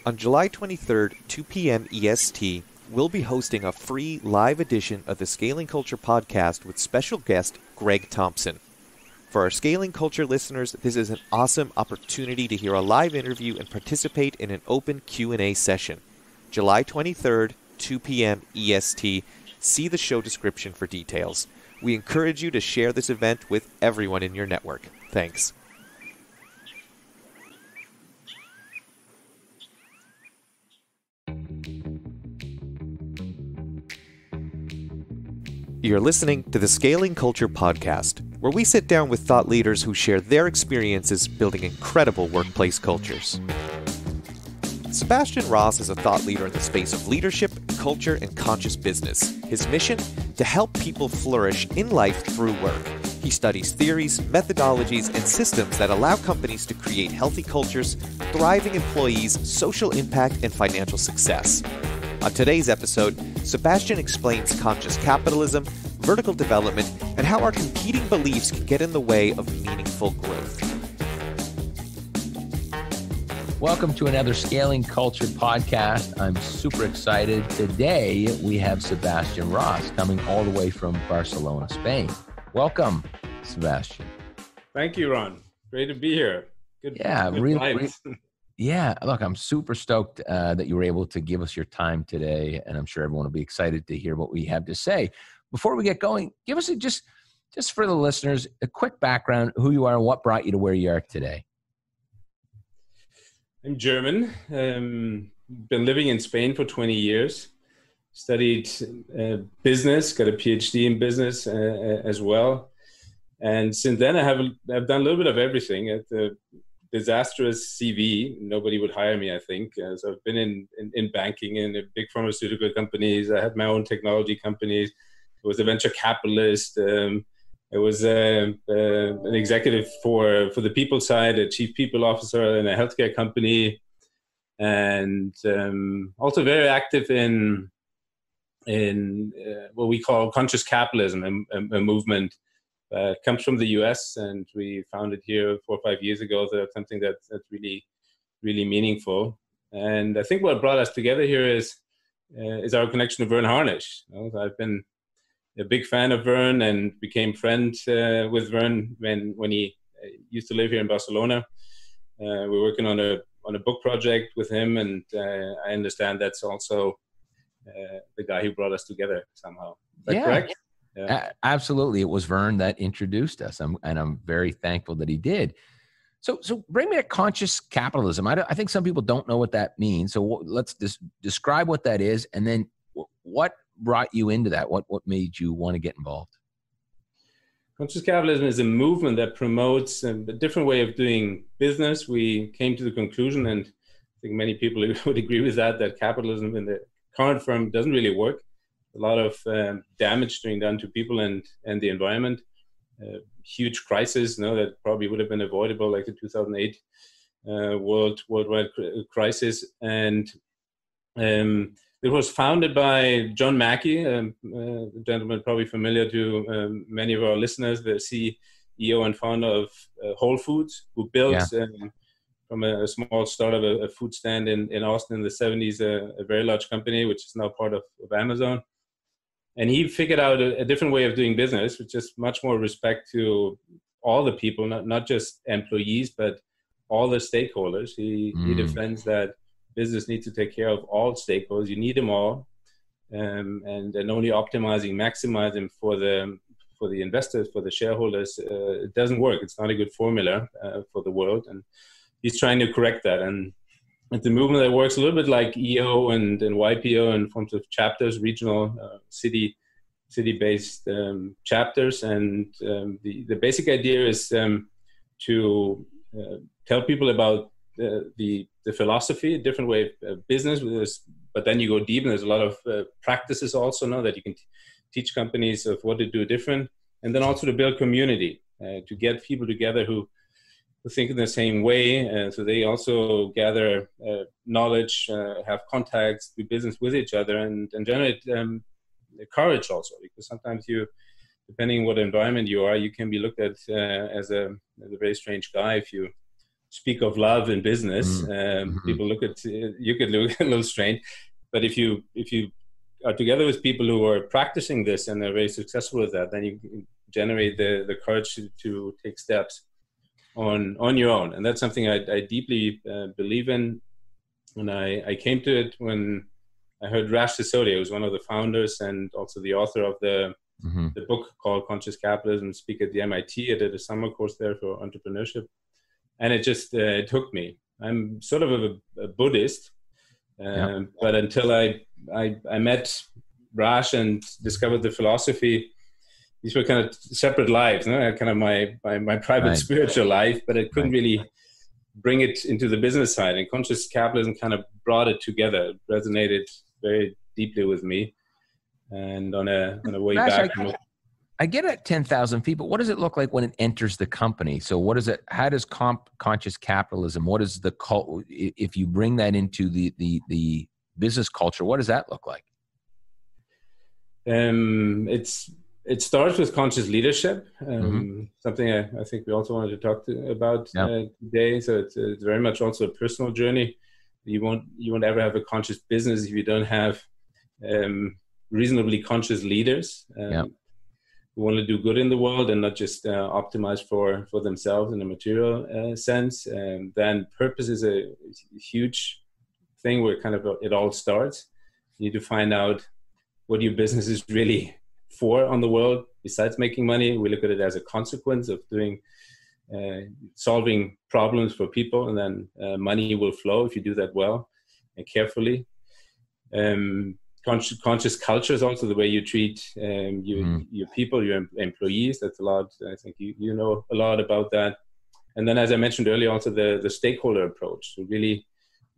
On July 23rd, 2 p.m. EST, we'll be hosting a free live edition of the Scaling Culture podcast with special guest Gregg Thompson. For our Scaling Culture listeners, this is an awesome opportunity to hear a live interview and participate in an open Q&A session. July 23rd, 2 p.m. EST. See the show description for details. We encourage you to share this event with everyone in your network. Thanks. You're listening to the Scaling Culture podcast, where we sit down with thought leaders who share their experiences building incredible workplace cultures. Sebastian Ross is a thought leader in the space of leadership, culture, and conscious business. His mission? To help people flourish in life through work. He studies theories, methodologies, and systems that allow companies to create healthy cultures, thriving employees, social impact, and financial success. On today's episode, Sebastian explains conscious capitalism, vertical development, and how our competing beliefs can get in the way of meaningful growth. Welcome to another Scaling Culture podcast. I'm super excited. Today, we have Sebastian Ross coming all the way from Barcelona, Spain. Welcome, Sebastian. Thank you, Ron. Great to be here. Good really. Yeah, look, I'm super stoked that you were able to give us your time today, and I'm sure everyone will be excited to hear what we have to say. Before we get going, give us just for the listeners, a quick background, who you are and what brought you to where you are today. I'm German. Been living in Spain for 20 years. Studied business, got a PhD in business as well. And since then, I've done a little bit of everything. At the disastrous CV, nobody would hire me, I think. So I've been in banking in big pharmaceutical companies. I had my own technology companies. I was a venture capitalist. I was an executive for the people side, a chief people officer in a healthcare company, and also very active in what we call conscious capitalism, a movement. Comes from the US, and we founded here 4 or 5 years ago. So that's something that's really, really meaningful. And I think what brought us together here is our connection to Vern Harnish. I've been a big fan of Vern and became friends with Vern when he used to live here in Barcelona. We're working on a book project with him, and I understand that's also the guy who brought us together somehow. Is that correct? Yeah. Absolutely. It was Vern that introduced us, and I'm very thankful that he did. So bring me to conscious capitalism. I think some people don't know what that means. So let's describe what that is, and then what brought you into that? What made you want to get involved? Conscious capitalism is a movement that promotes a different way of doing business. We came to the conclusion, and I think many people would agree with that capitalism in the current form doesn't really work. A lot of damage being done to people and the environment. Huge crisis, that probably would have been avoidable, like the 2008 worldwide crisis. And it was founded by John Mackey, a gentleman probably familiar to many of our listeners, the CEO and founder of Whole Foods, who built from a small startup, a food stand in Austin in the 70s, a very large company, which is now part of Amazon. And he figured out a different way of doing business, with just much more respect to all the people, not just employees, but all the stakeholders. He defends that business needs to take care of all stakeholders. You need them all, and only maximizing for the investors, for the shareholders, it doesn't work. It's not a good formula for the world, and he's trying to correct that. And it's a movement that works a little bit like EO and YPO in forms of chapters, regional, city-based chapters. And the basic idea is to tell people about the philosophy, a different way of business. But then you go deep, and there's a lot of practices also now that you can teach companies of what to do different. And then also to build community, to get people together who think in the same way. So they also gather knowledge, have contacts, do business with each other, and generate courage also. Because sometimes depending on what environment you are, you can be looked at as a very strange guy if you speak of love in business. Mm-hmm. People you could look a little strange, but if you are together with people who are practicing this and are very successful with that, then you can generate the courage to take steps on your own. And that's something I deeply believe in. And I came to it when I heard Rash Sisodia, who's one of the founders and also the author of the book called Conscious Capitalism, speak at the MIT. I did a summer course there for entrepreneurship. And it just it hooked me. I'm sort of a Buddhist, but until I met Rash and discovered the philosophy, these were kind of separate lives. I had kind of my private spiritual life, but I couldn't really bring it into the business side. And Conscious Capitalism kind of brought it together. It resonated very deeply with me. And on a way Rash, back. I get at 10,000 people. What does it look like when it enters the company? So what is it? How does conscious capitalism, what is the if you bring that into the business culture, what does that look like? It starts with conscious leadership, something I think we also wanted to talk about today. So it's very much also a personal journey. You won't ever have a conscious business if you don't have reasonably conscious leaders who want to do good in the world and not just optimize for themselves in a material sense. And then purpose is a huge thing where kind of it all starts. You need to find out what your business is really for on the world. Besides making money, we look at it as a consequence of doing solving problems for people, and then money will flow if you do that well and carefully. Conscious culture is also the way you treat your people, your employees. That's a lot. I think you know a lot about that. And then, as I mentioned earlier, also the stakeholder approach. So really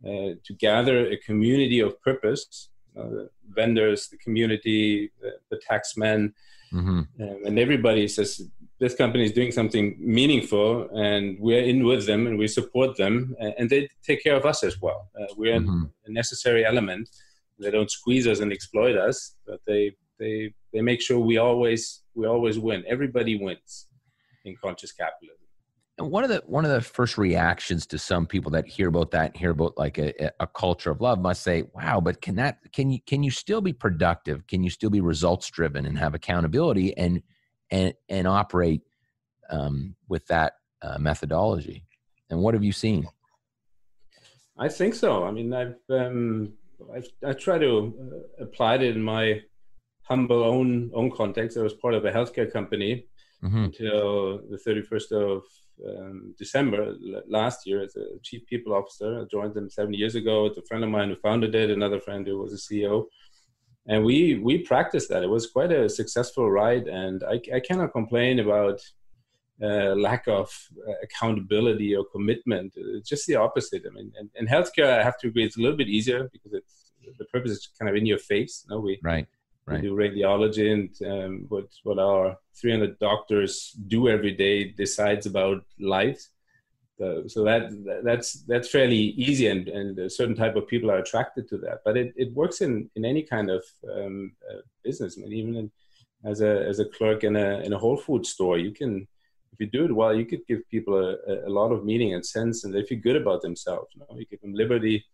to gather a community of purpose, the vendors, the community, the taxmen, and everybody says this company is doing something meaningful, and we're in with them, and we support them, and they take care of us as well. We're a necessary element. They don't squeeze us and exploit us, but they make sure we always win. Everybody wins in conscious capitalism. And one of the first reactions to some people that hear about that and hear about like a culture of love must say, "Wow, but can you still be productive? Can you still be results driven and have accountability and operate with that methodology?" And what have you seen? I think so. I mean, I try to apply it in my humble own context. I was part of a healthcare company until the 31st of December last year as a chief people officer. I joined them 7 years ago. It's a friend of mine who founded it, another friend who was a CEO. And we practiced that. It was quite a successful ride. And I cannot complain about lack of accountability or commitment. It's just the opposite. I mean, in healthcare, I have to agree, it's a little bit easier because the purpose is kind of in your face. You know, we do radiology, and what our 300 doctors do every day decides about lives. So that's fairly easy, and a certain type of people are attracted to that. But it works in any kind of business. I mean, even as a clerk in a Whole Foods store, you can, if you do it well, you could give people a lot of meaning and sense, and they feel good about themselves. You know? You give them liberty,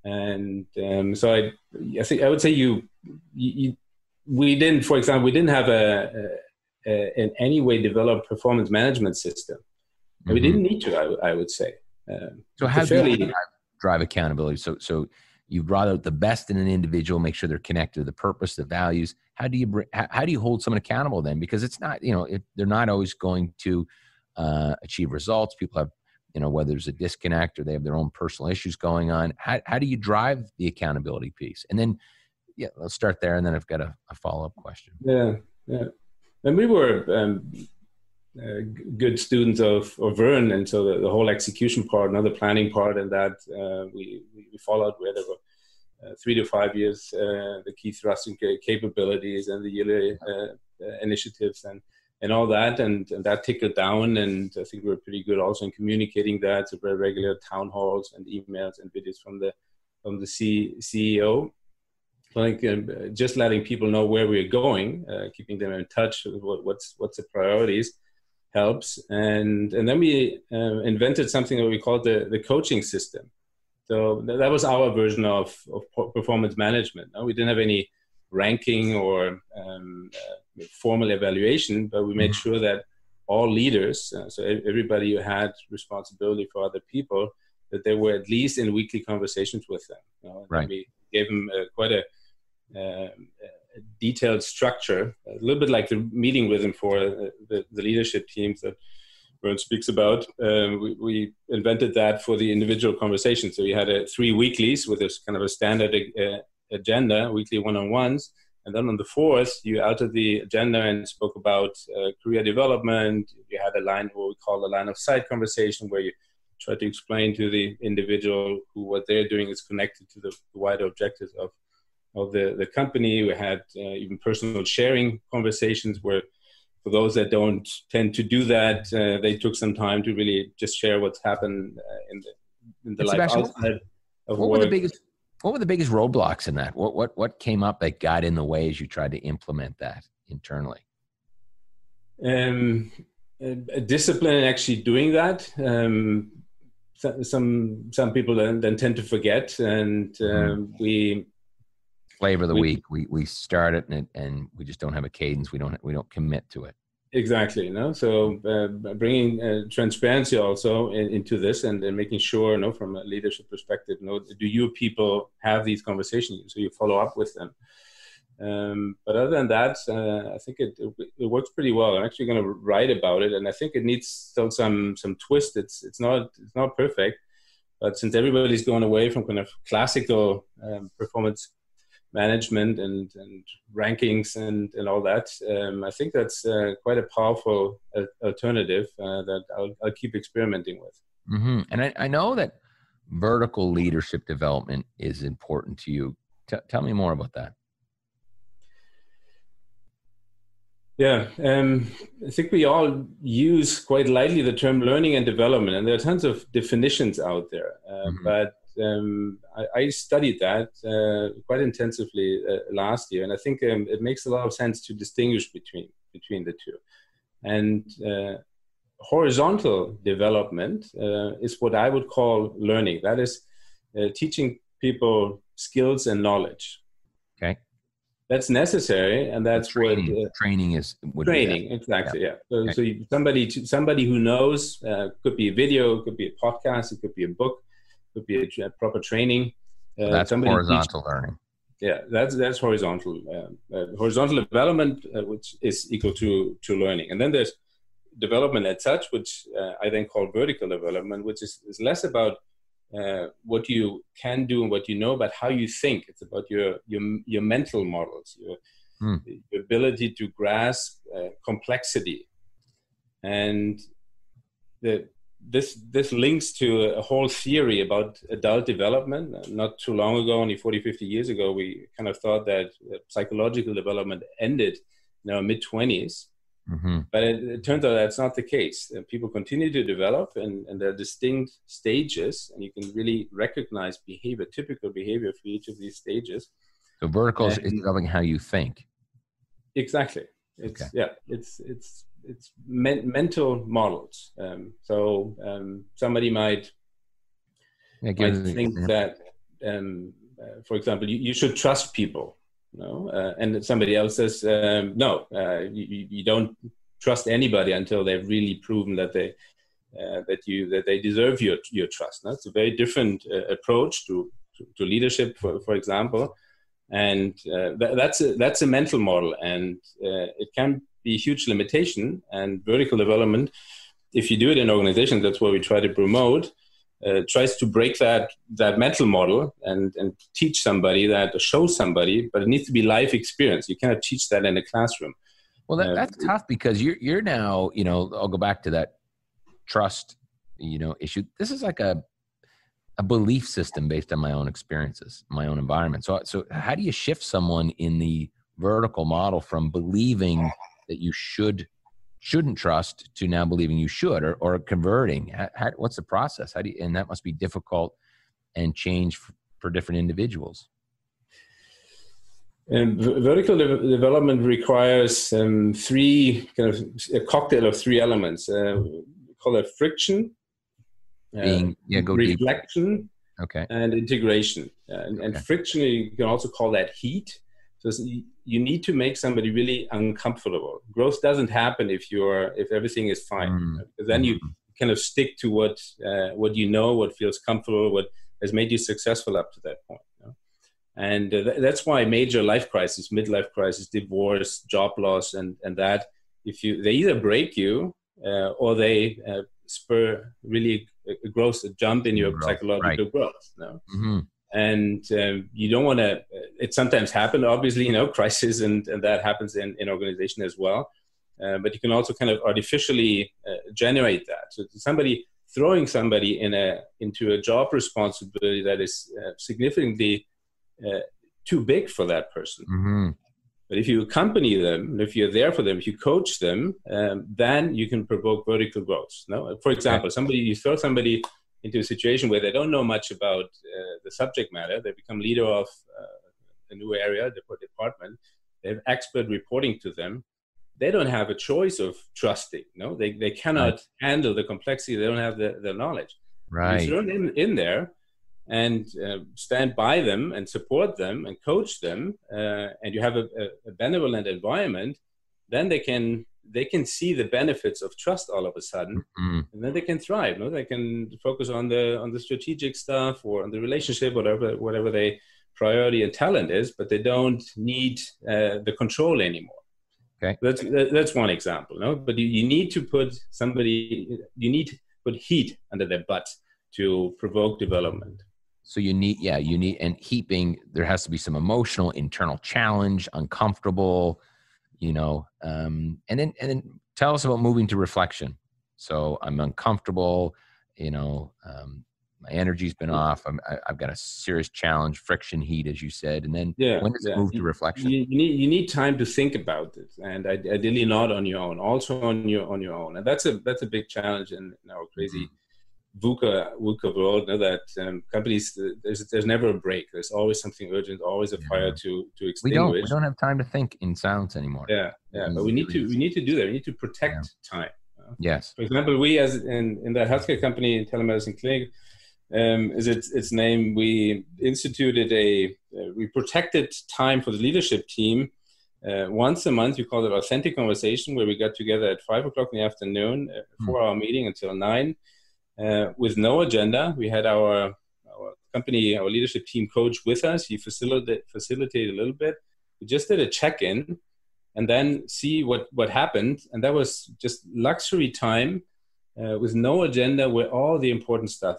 and so I think I would say we didn't have in any way developed performance management system. We didn't need to, I would say. So how do you drive accountability? So you brought out the best in an individual, make sure they're connected to the purpose, the values. How do you hold someone accountable then? Because it's not, they're not always going to achieve results. People have, whether there's a disconnect or they have their own personal issues going on. How do you drive the accountability piece? And then, let's start there. And then I've got a follow-up question. Yeah. And we were good students of Verne, and so the whole execution part, the planning part, and that we followed where there were 3 to 5 years, the key thrusting capabilities and the yearly initiatives and all that, and that tickled down, and I think we were pretty good also in communicating that. So very regular town halls and emails and videos from the CEO. Like just letting people know where we're going, keeping them in touch with what's the priorities, helps. And then we invented something that we called the coaching system. So that was our version of performance management. No? We didn't have any ranking or formal evaluation, but we made sure that all leaders, so everybody who had responsibility for other people, that they were at least in weekly conversations with them. You know? Right. We gave them quite a detailed structure, a little bit like the meeting rhythm for the leadership teams that Bernd speaks about. We invented that for the individual conversation. So we had 3 weeklies with this kind of a standard agenda, weekly one-on-ones. And then on the 4th, you altered the agenda and spoke about career development. You had a line, what we call a line of sight conversation, where you try to explain to the individual who what they're doing is connected to the wider objectives of the company. We had even personal sharing conversations where, for those that don't tend to do that, they took some time to really just share what's happened in the life outside of work. What were the biggest roadblocks in that? What came up that got in the way as you tried to implement that internally? Discipline in actually doing that. Some people then tend to forget, and we flavor of the week. We start it and we just don't have a cadence. We don't commit to it. Exactly. No. So bringing transparency also into this and making sure, from a leadership perspective, do you people have these conversations? So you follow up with them. But other than that, I think it works pretty well. I'm actually going to write about it, and I think it needs still some twist. It's not perfect, but since everybody's going away from kind of classical performance management and rankings and all that, I think that's quite a powerful alternative that I'll keep experimenting with. Mm-hmm. And I know that vertical leadership development is important to you. Tell me more about that. Yeah, I think we all use quite lightly the term learning and development, and there are tons of definitions out there. But I studied that quite intensively last year, and I think it makes a lot of sense to distinguish between the two. And horizontal development is what I would call learning. That is teaching people skills and knowledge. Okay. That's necessary, and that's training is training. Exactly, yeah. So, somebody who knows, could be a video, it could be a podcast, it could be a book, it could be a proper training. That's horizontal learning. Yeah, that's horizontal. Horizontal development, which is equal to learning, and then there's development as such, which I then call vertical development, which is less about what you can do and what you know, but how you think. It's about your mental models, your ability to grasp complexity, and this links to a whole theory about adult development. Not too long ago, only 40, 50 years ago, we kind of thought that psychological development ended in our mid-20s. But it turns out that's not the case. People continue to develop, and there are distinct stages, and you can really recognize typical behavior for each of these stages. So vertical is developing how you think. Exactly. It's mental models. Somebody might think that, for example, you should trust people. And somebody else says, no, you don't trust anybody until they've really proven that they deserve your trust. That's a very different approach to leadership, for example, and that's a mental model, and it can be a huge limitation. And vertical development, if you do it in organizations, that's what we try to promote. Tries to break that mental model and teach somebody that, or show somebody, but it needs to be life experience. You cannot teach that in a classroom. Well, that's tough, because you're now, I'll go back to that trust, issue. This is like a belief system based on my own experiences, my own environment. So how do you shift someone in the vertical model from believing that you shouldn't trust to now believing you should, or converting? What's the process? And that must be difficult and change for different individuals. Vertical development requires three a cocktail of three elements. We call it friction, reflection, and integration. And friction, you can also call that heat. So you need to make somebody really uncomfortable. Growth doesn't happen if everything is fine. Because then you kind of stick to what you know, what feels comfortable, what has made you successful up to that point. And that's why major life crisis, midlife crisis, divorce, job loss, and that, they either break you or they spur really a jump in your psychological growth. And you don't want to, it sometimes happens, obviously, crisis, and that happens in organization as well. But you can also kind of artificially generate that. So throwing somebody into a job responsibility that is significantly too big for that person. But if you accompany them, if you're there for them, if you coach them, then you can provoke vertical growth. No? For example, you throw somebody into a situation where they don't know much about the subject matter. They become leader of a new area, the department. They have expert reporting to them. They don't have a choice of trusting. No, they cannot handle the complexity. They don't have the knowledge. Right. You throw them in there and stand by them and support them and coach them, and you have a benevolent environment, then they can see the benefits of trust all of a sudden, and then they can thrive. No, they can focus on the strategic stuff or on the relationship, whatever their priority and talent is, but they don't need the control anymore. Okay, that's one example. No, but you need to put heat under their butt to provoke development. So you need, and heaping, there has to be some emotional, internal challenge, uncomfortable, and then tell us about moving to reflection. So I'm uncomfortable, my energy's been off. I've got a serious challenge, friction, heat, as you said. And then when does it move to reflection? You need time to think about it, and ideally not on your own, also on your own. And that's a big challenge in our crazy VUCA world, that companies, there's never a break. There's always something urgent, always a fire to extinguish. We don't have time to think in silence anymore. But we need to do that. We need to protect time. Yes. For example, we as in the healthcare company, Telemedicine Clinic, is its name, we instituted we protected time for the leadership team. Once a month, we called it Authentic Conversation, where we got together at 5 o'clock in the afternoon, a 4-hour meeting until 9. With no agenda. We had our company, our leadership team coach with us. He facilitated a little bit. We just did a check-in and then see what happened. And that was just luxury time with no agenda, where all the important stuff.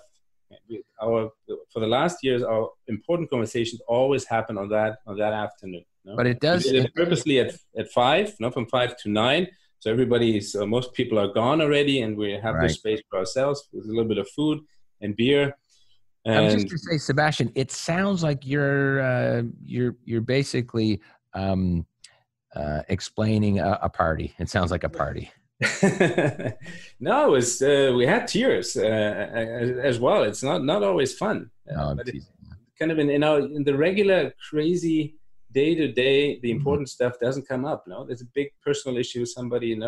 For the last years, our important conversations always happen on that afternoon. No? But it does. We did it purposely at 5, from 5 to 9. So most people are gone already, and we have the space for ourselves with a little bit of food and beer. And I was just to say, Sebastian, it sounds like you're basically explaining a party. It sounds like a party. No, we had tears as well. It's not always fun. But it's kind of in the regular crazy day-to-day, the important stuff doesn't come up. No, there's a big personal issue with somebody, and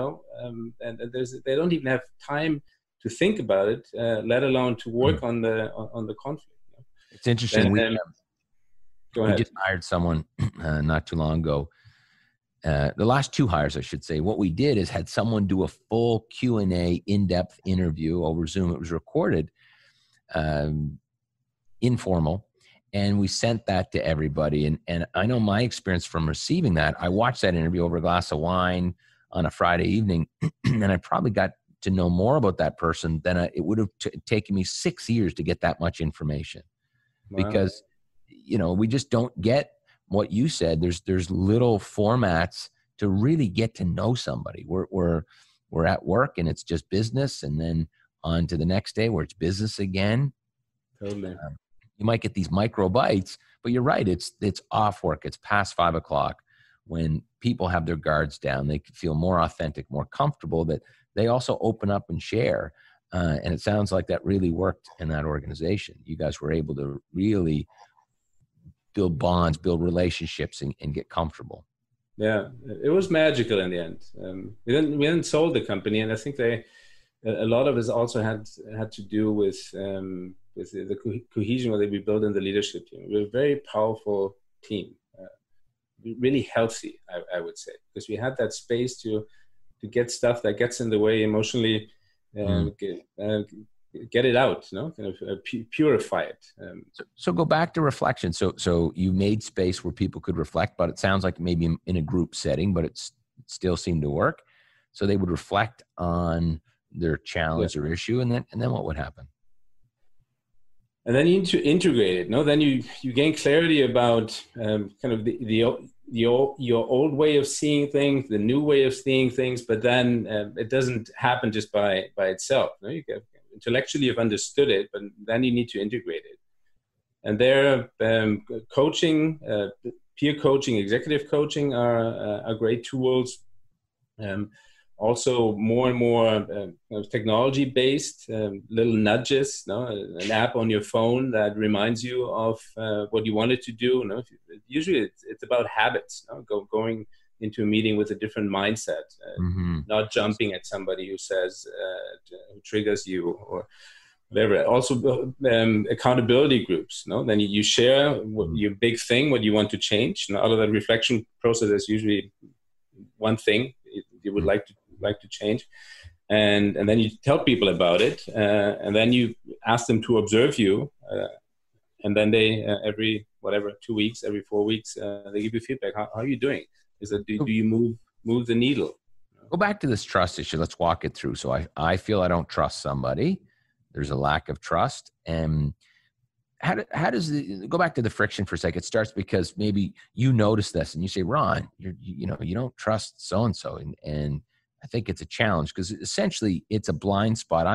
they don't even have time to think about it, let alone to work on the conflict. It's interesting. We just hired someone not too long ago. The last 2 hires, I should say. What we did is had someone do a full Q&A, in-depth interview over Zoom. It was recorded, informal. And we sent that to everybody. And I know my experience from receiving that. I watched that interview over a glass of wine on a Friday evening, and I probably got to know more about that person than it would have taken me 6 years to get that much information. Wow. Because, we just don't get what you said. There's little formats to really get to know somebody. We're at work and it's just business, and then on to the next day where it's business again. Totally. You might get these micro bites, but you're right. It's off work. It's past 5 o'clock when people have their guards down. They can feel more authentic, more comfortable, that they also open up and share. And it sounds like that really worked in that organization. You guys were able to really build bonds, build relationships, and get comfortable. Yeah, it was magical in the end. We didn't sold the company, and I think a lot of it also had to do with the cohesion that we built in the leadership team. We're a very powerful team, really healthy, I would say, because we had that space to get stuff that gets in the way emotionally, get it out, kind of purify it. So go back to reflection. So you made space where people could reflect, but it sounds like maybe in a group setting, but it still seemed to work. So they would reflect on their challenge or issue, and then what would happen? And then you need to integrate it. Then you gain clarity about kind of your old way of seeing things, the new way of seeing things, but then it doesn't happen just by itself. You get, intellectually you've understood it, but then you need to integrate it. And there, coaching, peer coaching, executive coaching are great tools. Also more and more technology based, little nudges, an app on your phone that reminds you of what you wanted to do. Usually it's about habits, going into a meeting with a different mindset, not jumping at somebody who says, who triggers you or whatever. Also accountability groups, then you share your big thing, what you want to change. Out of that reflection process, there's usually one thing you would like to change, and then you tell people about it, and then you ask them to observe you, and then they every 2 weeks, every 4 weeks, they give you feedback. How are you doing? Is that do you move the needle? Go back to this trust issue. Let's walk it through. So I feel I don't trust somebody. There's a lack of trust, and how does go back to the friction for a second? It starts because maybe you notice this and you say, Ron, you don't trust so and so, and I think it's a challenge because essentially it's a blind spot.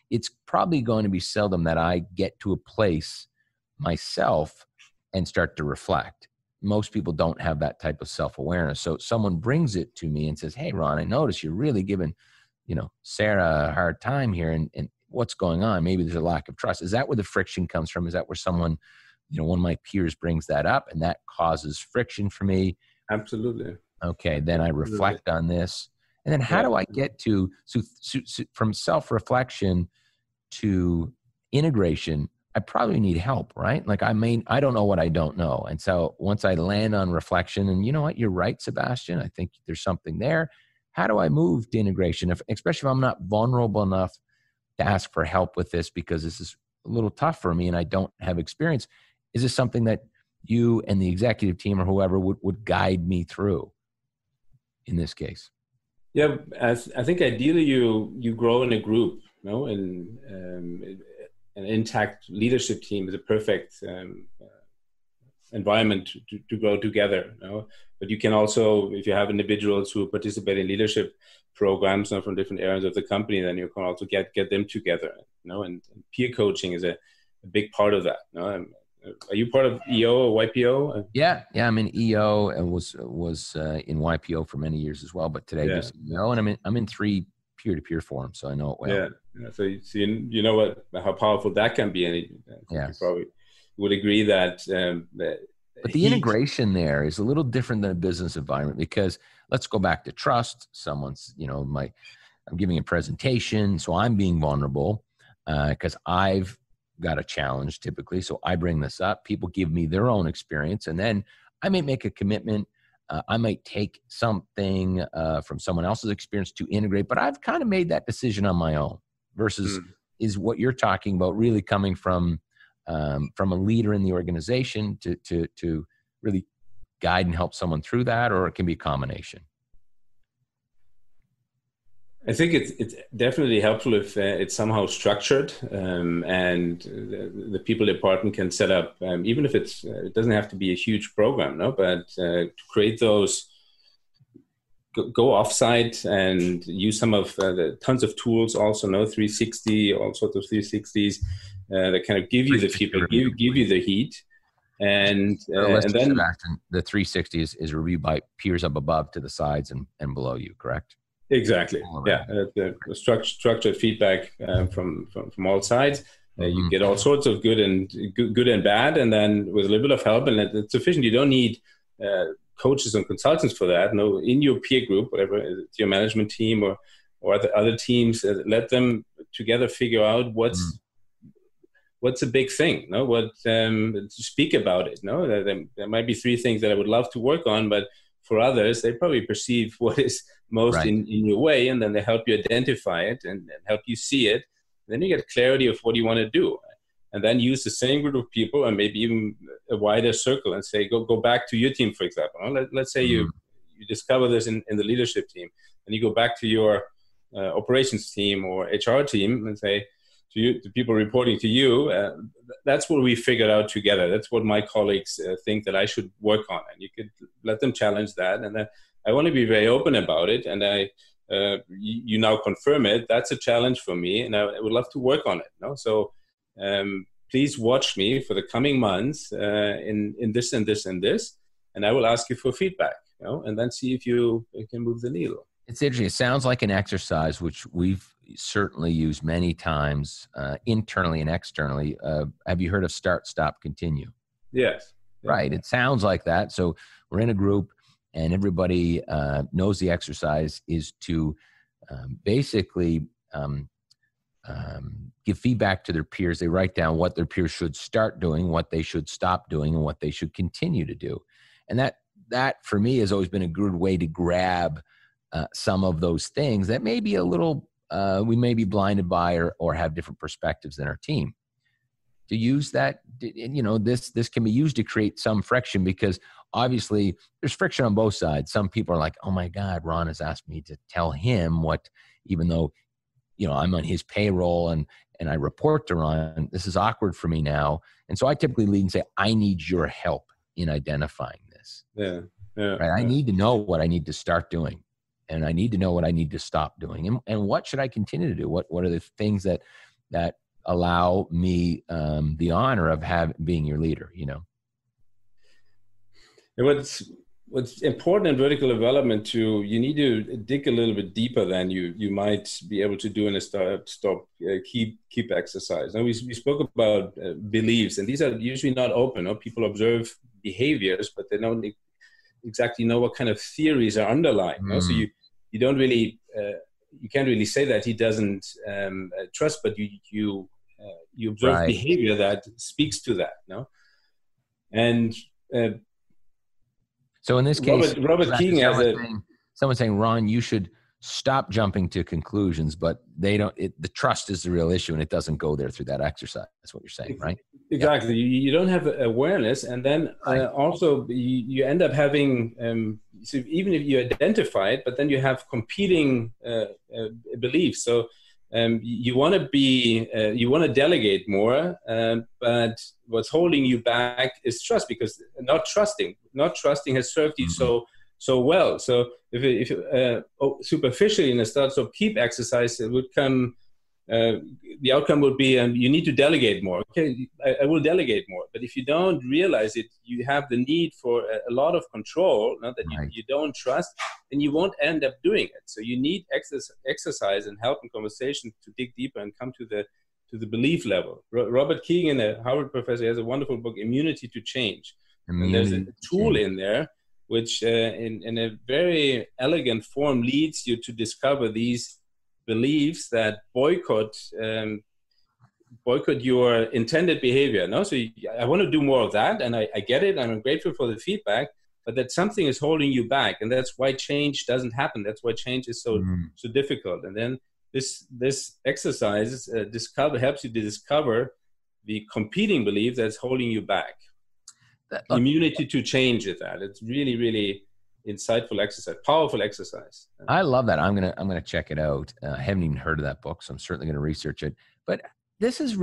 It's probably going to be seldom that I get to a place myself and start to reflect. Most people don't have that type of self-awareness. So someone brings it to me and says, hey, Ron, I notice you're really giving, Sarah a hard time here, and what's going on? Maybe there's a lack of trust. Is that where the friction comes from? Is that where someone, one of my peers brings that up and that causes friction for me? Absolutely. Okay. Then I reflect on this. And then how do I get to, from self-reflection to integration? I probably need help, right? Like I don't know what I don't know. And so once I land on reflection and you know what, you're right, Sebastian, I think there's something there. How do I move to integration? Especially if I'm not vulnerable enough to ask for help with this because this is a little tough for me and I don't have experience. Is this something that you and the executive team or whoever would guide me through in this case? Yeah, I think ideally you grow in a group, and an intact leadership team is a perfect environment to grow together. But you can also, if you have individuals who participate in leadership programs from different areas of the company, then you can also get them together. And peer coaching is a big part of that. Are you part of EO or YPO? Yeah, I'm in EO and was in YPO for many years as well, but today just EO, and I'm in 3 peer-to-peer forums, so I know it well. Yeah. So you know how powerful that can be, and you probably would agree that. But the integration there is a little different than a business environment because let's go back to trust. Someone's, I'm giving a presentation, so I'm being vulnerable because I've got a challenge typically. So I bring this up. People give me their own experience, and then I may make a commitment. I might take something from someone else's experience to integrate, but I've kind of made that decision on my own versus is what you're talking about really coming from a leader in the organization to really guide and help someone through that, or it can be a combination. I think it's definitely helpful if it's somehow structured, and the people department can set up, even if it doesn't have to be a huge program, but to create those, go offsite and use some of the tons of tools also, 360, all sorts of 360s that kind of give you the feedback, give you the heat. And then Sebastian, the 360 is reviewed by peers up above, to the sides and below you, correct? Exactly. Yeah, the structured feedback from all sides. You get all sorts of good and bad, and then with a little bit of help, and it's sufficient. You don't need coaches and consultants for that. No, in your peer group, whatever, it's your management team or other teams, let them together figure out what's a big thing. No, speak about it. No, there might be 3 things that I would love to work on, but for others, they probably perceive what is most in your way, and then they help you identify it and help you see it. Then you get clarity of what you want to do, and then use the same group of people and maybe even a wider circle and say, go back to your team, for example. Let's say you discover this in the leadership team, and you go back to your operations team or HR team and say to people reporting to you, that's what we figured out together. That's what my colleagues think that I should work on. And you could let them challenge that. And then I want to be very open about it. And you now confirm it. That's a challenge for me, and I would love to work on it. No? So please watch me for the coming months in this and this and this, and I will ask you for feedback, and then see if you can move the needle. It's interesting. It sounds like an exercise which we've certainly used many times internally and externally. Have you heard of start, stop, continue? Yes. Right. It sounds like that. So we're in a group, and everybody knows the exercise is to basically give feedback to their peers. They write down what their peers should start doing, what they should stop doing, and what they should continue to do. And that for me has always been a good way to grab some of those things that may be a little, we may be blinded by or have different perspectives than our team. To use that, this can be used to create some friction, because obviously there's friction on both sides. Some people are like, oh my God, Ron has asked me to tell him what, even though, I'm on his payroll and I report to Ron, this is awkward for me now. And so I typically lead and say, I need your help in identifying this. Yeah. Right. I need to know what I need to start doing, and I need to know what I need to stop doing, and what should I continue to do? What are the things that allow me the honor of being your leader? What's important in vertical development too, you need to dig a little bit deeper than you might be able to do in a stop keep exercise. Now we spoke about beliefs, and these are usually not open. People observe behaviors, but they don't exactly know what kind of theories are underlying. So you don't really you can't really say that he doesn't trust, but you observe behavior that speaks to that. And so in this case, Robert King has someone saying, Ron, you should stop jumping to conclusions, but they don't. The trust is the real issue, and it doesn't go there through that exercise. That's what you're saying, right? Exactly. Yeah. You don't have awareness, and then also you end up having. So even if you identify it, but then you have competing beliefs. So you want to delegate more, but what's holding you back is trust, because not trusting has served you so well. So if superficially in a start stop keep exercise, it would come. The outcome would be you need to delegate more. Okay, I will delegate more. But if you don't realize it, you have the need for a lot of control, not that you don't trust, and you won't end up doing it. So you need exercise and help and conversation to dig deeper and come to the belief level. Robert Keegan, a Harvard professor, has a wonderful book, Immunity to Change. And there's a tool in there which in a very elegant form leads you to discover these beliefs that boycott your intended behavior. No, so I want to do more of that, and I get it. I'm grateful for the feedback, but that something is holding you back, and that's why change doesn't happen. That's why change is so difficult. And then this exercise helps you to discover the competing belief that's holding you back. Immunity to change is that. It's really, really insightful exercise, powerful exercise. I love that. I'm gonna check it out. I haven't even heard of that book, so I'm certainly gonna research it. But this is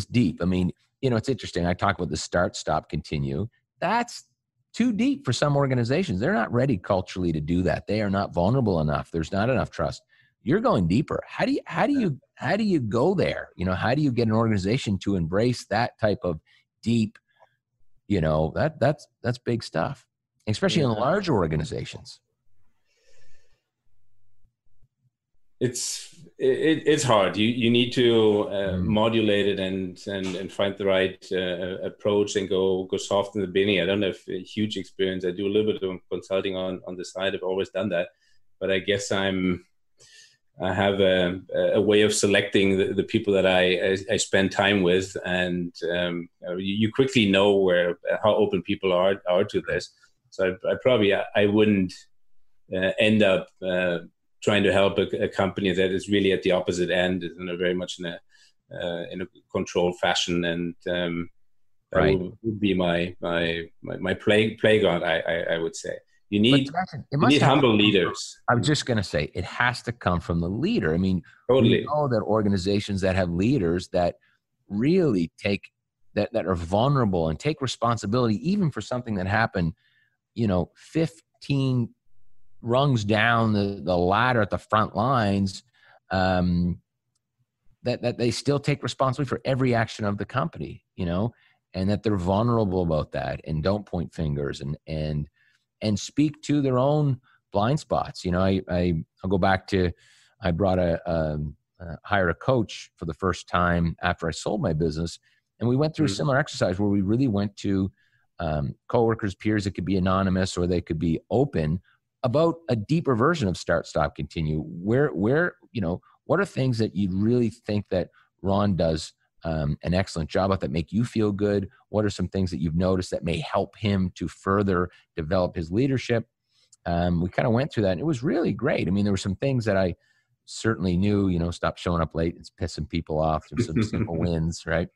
deep. I mean, it's interesting. I talk about the start, stop, continue. That's too deep for some organizations. They're not ready culturally to do that. They are not vulnerable enough. There's not enough trust. You're going deeper. How do you go there? How do you get an organization to embrace that type of deep? That's big stuff, especially in large organizations. It's It's hard. You need to modulate it and find the right approach and go soft in the beginning. I don't have a huge experience. I do a little bit of consulting on the side. I've always done that, but I guess I have a way of selecting the people that I spend time with, and you quickly know how open people are to this. So I wouldn't end up trying to help a company that is really at the opposite end, very much in a controlled fashion, and that would be my playground. I would say you need humble leaders. I was just going to say it has to come from the leader. I mean, totally. We know that organizations that have leaders that really take that are vulnerable and take responsibility, even for something that happened, 15 rungs down the ladder at the front lines, that they still take responsibility for every action of the company, and that they're vulnerable about that and don't point fingers and speak to their own blind spots. I'll go back to, I brought hired a coach for the first time after I sold my business. And we went through a similar exercise where we really went to coworkers, peers. It could be anonymous or they could be open about a deeper version of Start, Stop, Continue. Where what are things that you really think that Ron does an excellent job at that make you feel good? What are some things that you've noticed that may help him to further develop his leadership? We kind of went through that, and it was really great. I mean, there were some things that I certainly knew, stop showing up late. It's pissing people off. There's some simple wins, right?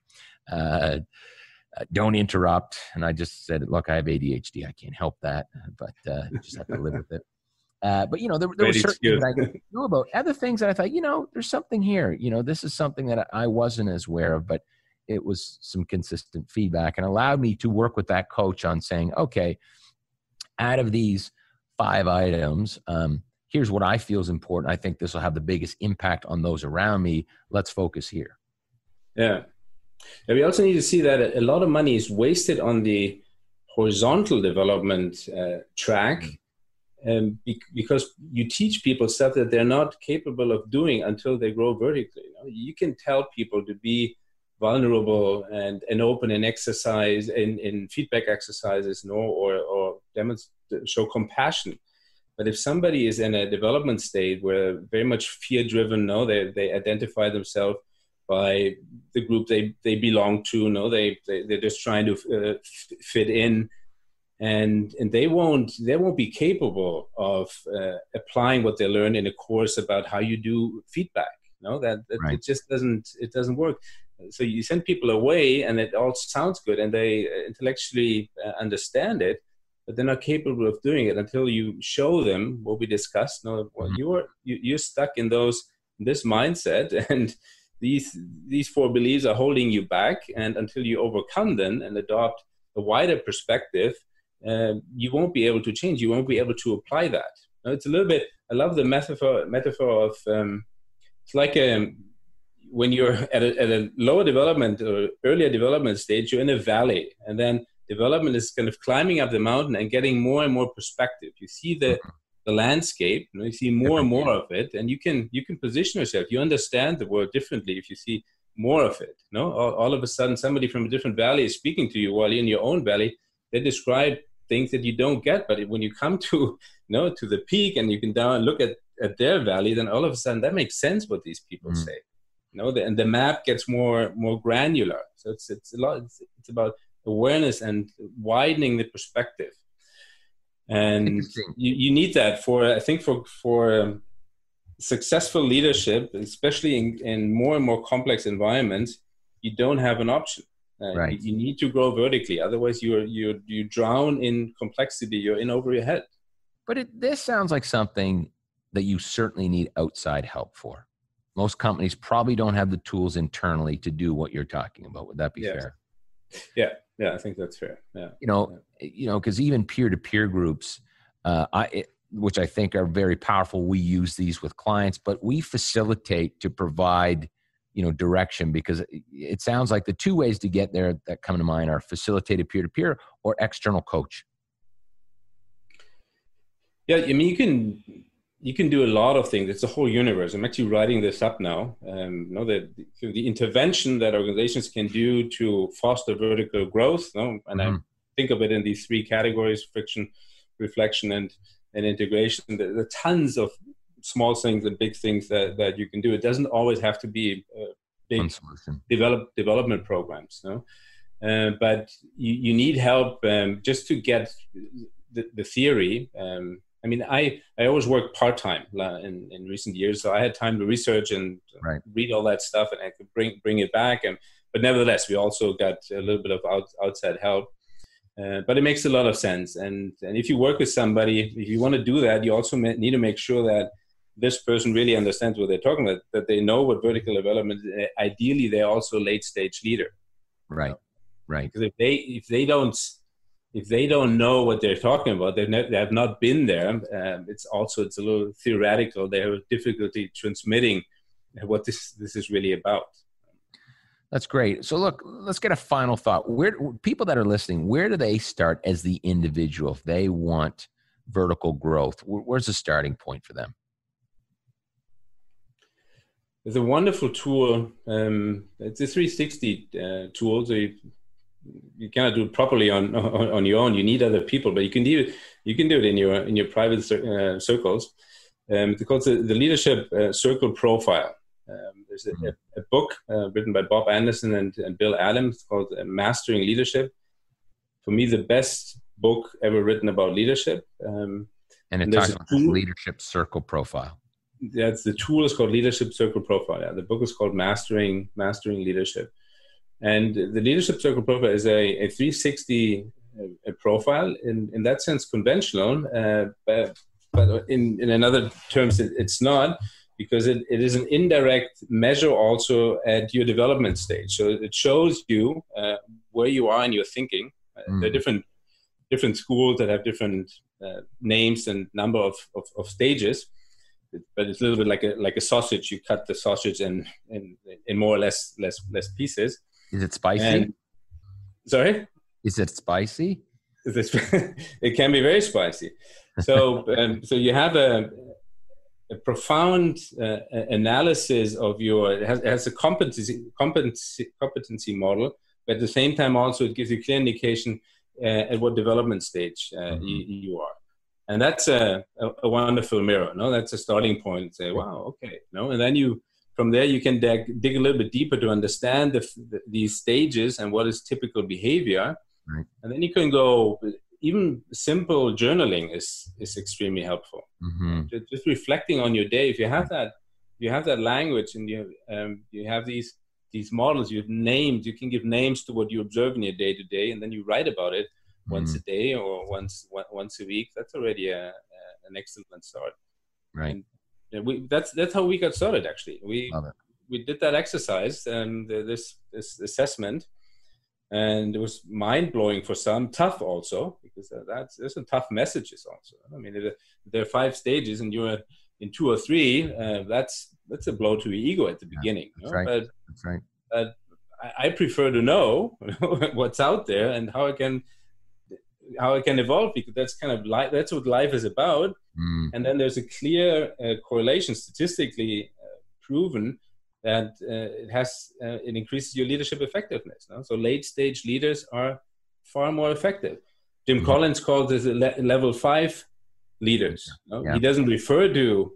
Don't interrupt. And I just said, look, I have ADHD. I can't help that, but just have to live with it. But there were certain things that I knew about. Other things that I thought, there's something here. This is something that I wasn't as aware of, but it was some consistent feedback and allowed me to work with that coach on saying, okay, out of these 5 items, here's what I feel is important. I think this will have the biggest impact on those around me. Let's focus here. Yeah. And we also need to see that a lot of money is wasted on the horizontal development track, because you teach people stuff that they're not capable of doing until they grow vertically. You can tell people to be vulnerable and open in exercise, in feedback exercises, or show compassion. But if somebody is in a development state where very much fear-driven, they identify themselves by the group they belong to, they're just trying to fit in, and they won't be capable of applying what they learn in a course about how you do feedback. Right. It just doesn't work. So you send people away, and it all sounds good, and they intellectually understand it, but they're not capable of doing it until you show them what we discussed. You're stuck in this mindset, and these 4 beliefs are holding you back. And until you overcome them and adopt a wider perspective, you won't be able to change. You won't be able to apply that. It's a little bit. I love the metaphor of it's like when you're at a lower development or earlier development stage, you're in a valley, and then development is kind of climbing up the mountain and getting more and more perspective. You see the landscape, you see more and more of it, and you can position yourself. You understand the world differently if you see more of it. All of a sudden, somebody from a different valley is speaking to you while you're in your own valley. They describe things that you don't get, but when you come to to the peak and you can down and look at their valley, then all of a sudden that makes sense what these people say. And the map gets more granular. So it's a lot. It's about awareness and widening the perspective, and you need that for successful leadership, especially in more and more complex environments. You don't have an option. Right. You need to grow vertically, otherwise you drown in complexity. You're in over your head. But this sounds like something that you certainly need outside help for. Most companies probably don't have the tools internally to do what you're talking about. Would that be fair? Yeah, I think that's fair. Yeah. Because even peer-to-peer groups, which I think are very powerful, we use these with clients, but we facilitate to provide, direction, because it sounds like the 2 ways to get there that come to mind are facilitated peer-to-peer or external coach. Yeah, I mean, you can do a lot of things. It's a whole universe. I'm actually writing this up now. The intervention that organizations can do to foster vertical growth. And I think of it in these three categories: friction, reflection, and integration. There are tons of small things and big things that you can do. It doesn't always have to be big development programs. But you need help just to get the theory. I mean, I always worked part-time in recent years, so I had time to research and read all that stuff, and I could bring it back. But nevertheless, we also got a little bit of outside help. But it makes a lot of sense. And if you work with somebody, if you want to do that, you also need to make sure that this person really understands what they're talking about, that they know what vertical development is. Ideally, they're also a late-stage leader. Right. Because if they don't know what they're talking about, they have not been there. It's a little theoretical. They have difficulty transmitting what this is really about. That's great. So look, let's get a final thought. People that are listening, where do they start as the individual if they want vertical growth? Where's the starting point for them? There's a wonderful tool. It's a 360 tool. So you cannot do it properly on your own. You need other people, but you can do it in your private circles. It's called the Leadership Circle Profile. There's a book written by Bob Anderson and Bill Adams called Mastering Leadership. For me, the best book ever written about leadership. And it talks about the Leadership Circle Profile. The tool is called Leadership Circle Profile. Yeah. The book is called Mastering Leadership. And the Leadership Circle Profile is a 360 profile, in that sense conventional, but in another terms it's not, because it is an indirect measure also at your development stage. So it shows you where you are in your thinking. There are different schools that have different names and number of stages, but it's a little bit like a sausage. You cut the sausage in more or less pieces. Is it spicy? Sorry? Is it spicy? It can be very spicy. So you have a profound analysis of it has a competency model, but at the same time also it gives you clear indication at what development stage you are. And that's a wonderful mirror. That's a starting point. Say, wow, okay. And then from there you can dig a little bit deeper to understand these stages and what is typical behavior. Right. And then you can go, even simple journaling is extremely helpful. Just reflecting on your day. If you have that language, and you have these models, you can give names to what you observe in your day to day, and then you write about it once a day or once a week. That's already an excellent start. Right. And that's how we got started. Actually, we did that exercise and this assessment. And it was mind-blowing for some, tough also, because there's some tough messages also. I mean, there are 5 stages, and you're in 2 or 3. That's a blow to your ego at the beginning. That's right. That's right. But I prefer to know what's out there and how it can evolve, because that's kind of that's what life is about. And then there's a clear correlation, statistically proven, that it increases your leadership effectiveness. So late stage leaders are far more effective. Jim Collins calls this level 5 leaders. He doesn't refer to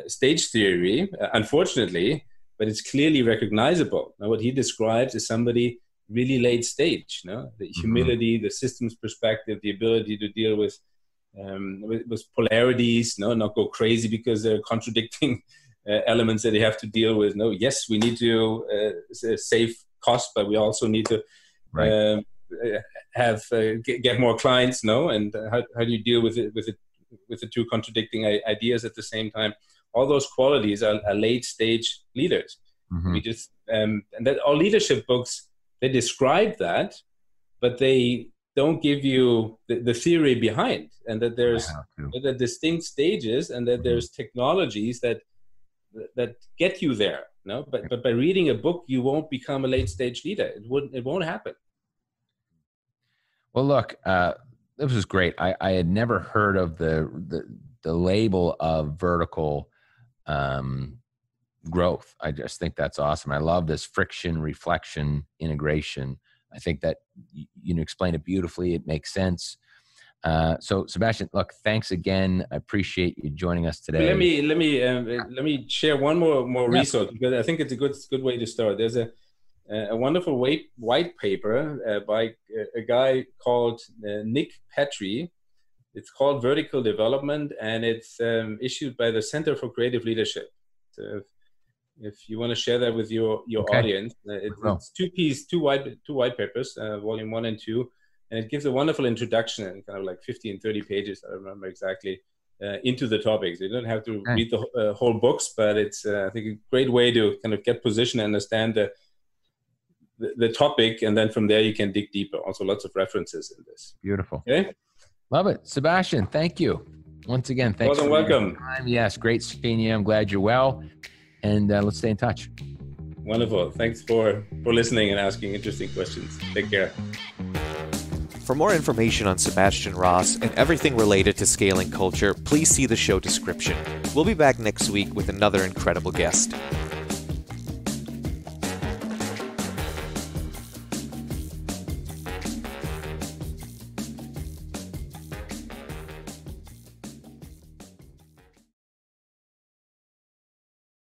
stage theory, unfortunately, but it's clearly recognizable. Now, what he describes is somebody really late stage. The humility, the systems perspective, the ability to deal with polarities, not go crazy because they're contradicting elements that they have to deal with. Yes, we need to save costs, but we also need to get more clients. And how do you deal with the two contradicting ideas at the same time? All those qualities are late stage leaders. We just and that all leadership books, they describe that, but they don't give you the theory behind, and that there's distinct stages, and that there's technologies that get you there. But by reading a book, you won't become a late stage leader. It won't happen. Well, look, this was great. I had never heard of the label of vertical growth. I just think that's awesome. I love this friction, reflection, integration. I think that you explain it beautifully. It makes sense. So Sebastian, look, thanks again. I appreciate you joining us today. Let me share one more resource, because I think it's a good way to start. There's a wonderful white paper by a guy called Nick Petrie. It's called Vertical Development, and it's issued by the Center for Creative Leadership. So if you want to share that with your audience, it's two white papers, volume 1 and 2, and it gives a wonderful introduction and kind of like 30 pages, I don't remember exactly, into the topics. You don't have to read the whole books, but it's I think a great way to kind of get position and understand the topic, and then from there you can dig deeper. Also lots of references in this. Beautiful. Okay. Love it. Sebastian, thank you. Once again, thanks. More than welcome. Yes, great seeing you. I'm glad you're well. And let's stay in touch. Wonderful. Thanks for listening and asking interesting questions. Take care. For more information on Sebastian Ross and everything related to scaling culture, please see the show description. We'll be back next week with another incredible guest.